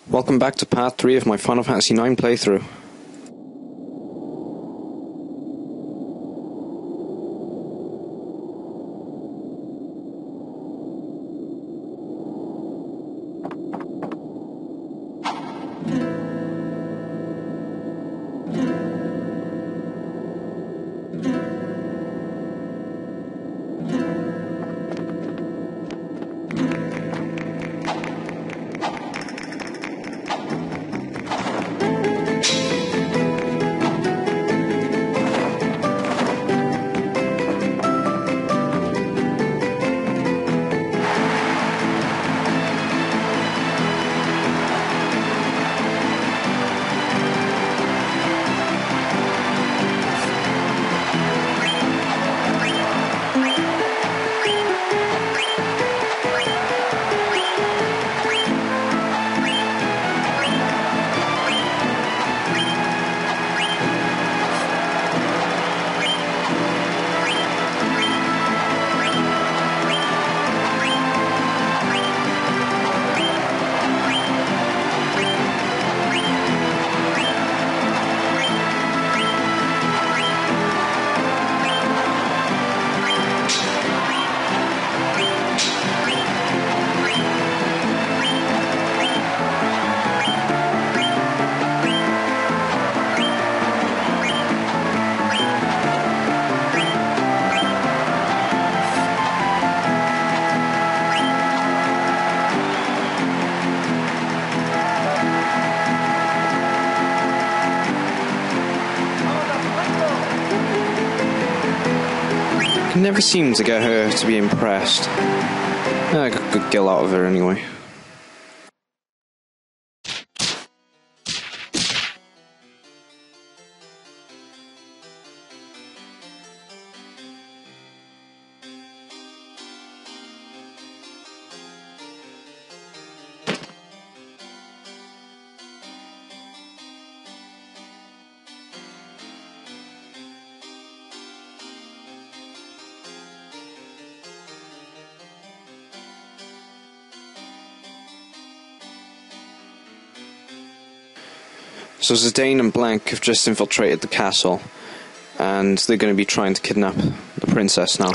Welcome back to part 3 of my Final Fantasy IX playthrough. Never seemed to get her to be impressed. I got a good gill out of her anyway. So Zidane and Blank have just infiltrated the castle, and they're going to be trying to kidnap the princess now.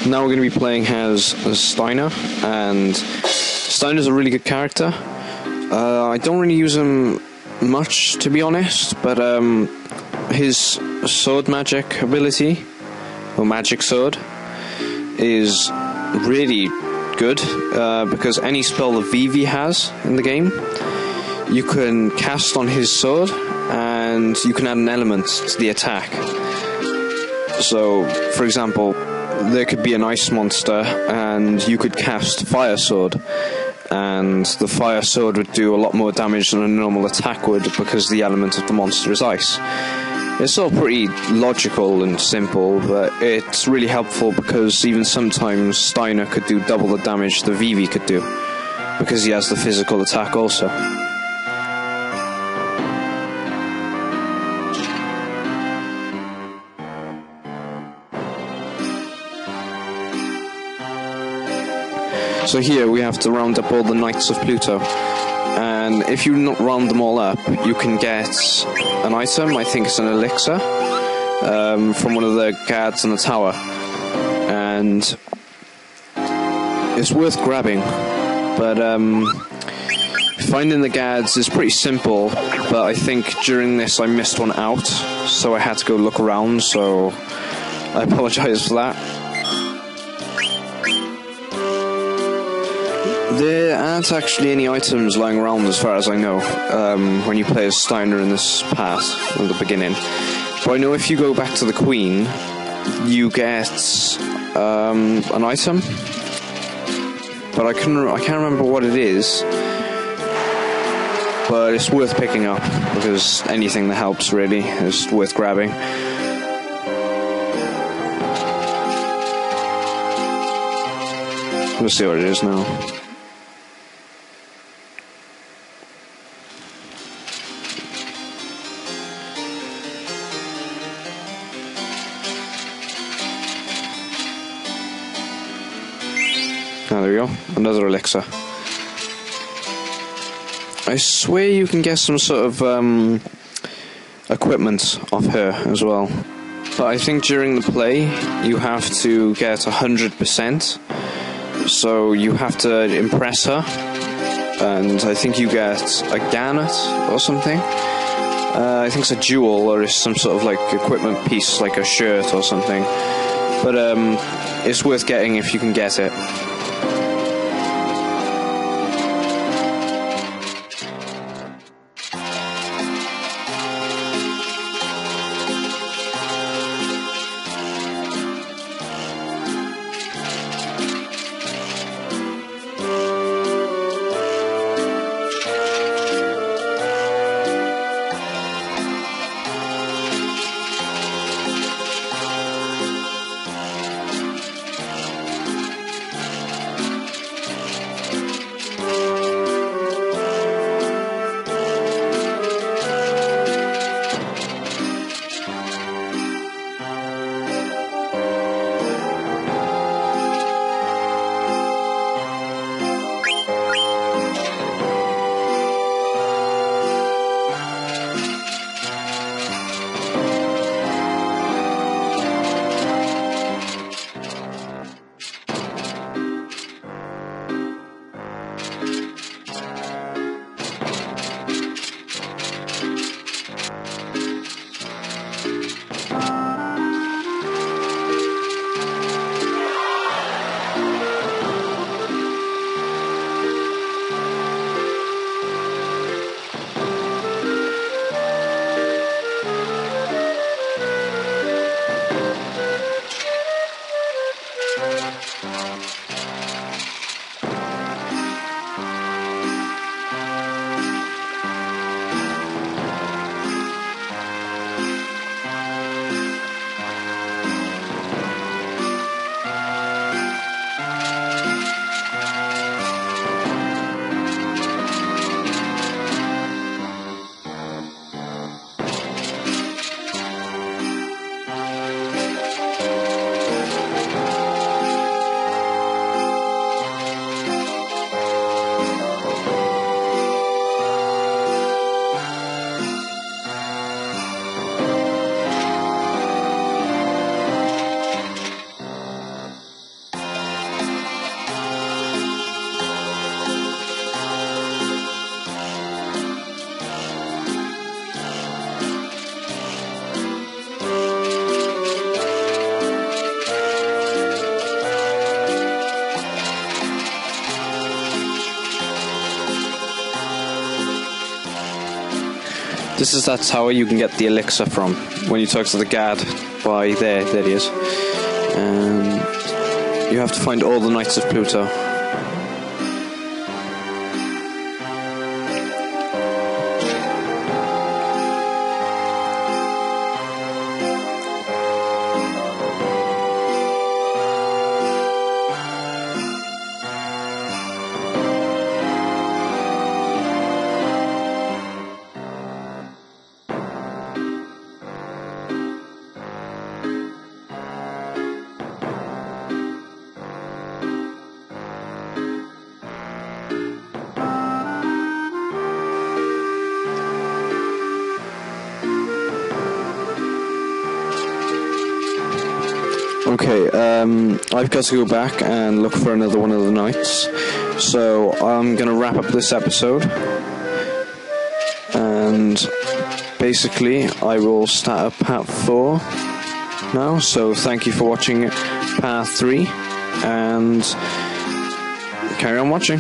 Now we're going to be playing as Steiner, and Steiner's a really good character. I don't really use him much, to be honest, but his sword magic ability, or magic sword, is really good, because any spell that Vivi has in the game, you can cast on his sword, and you can add an element to the attack. So, for example, there could be an ice monster, and you could cast Fire Sword, and the Fire Sword would do a lot more damage than a normal attack would, because the element of the monster is ice. It's all pretty logical and simple, but it's really helpful because even sometimes Steiner could do double the damage that Vivi could do, because he has the physical attack also. So here we have to round up all the Knights of Pluto, and if you not round them all up, you can get an item. I think it's an elixir from one of the guards in the tower, and it's worth grabbing. But finding the guards is pretty simple, but I think during this I missed one out, so I had to go look around, so I apologise for that. There aren't actually any items lying around as far as I know, when you play as Steiner in this part at the beginning. But I know if you go back to the Queen, you get an item, but I can't remember what it is. But it's worth picking up, because anything that helps really is worth grabbing. We'll see what it is now. Ah, there we go, another elixir. I swear you can get some sort of equipment off her as well. But I think during the play you have to get 100%. So you have to impress her. And I think you get a garnet or something. I think it's a jewel, or it's some sort of like equipment piece, like a shirt or something. But it's worth getting if you can get it. This is that tower you can get the elixir from when you talk to the guard by there. There he is. You have to find all the Knights of Pluto. Okay, I've got to go back and look for another one of the knights. So I'm going to wrap up this episode. And basically, I will start up part 4 now. So thank you for watching part 3. And carry on watching.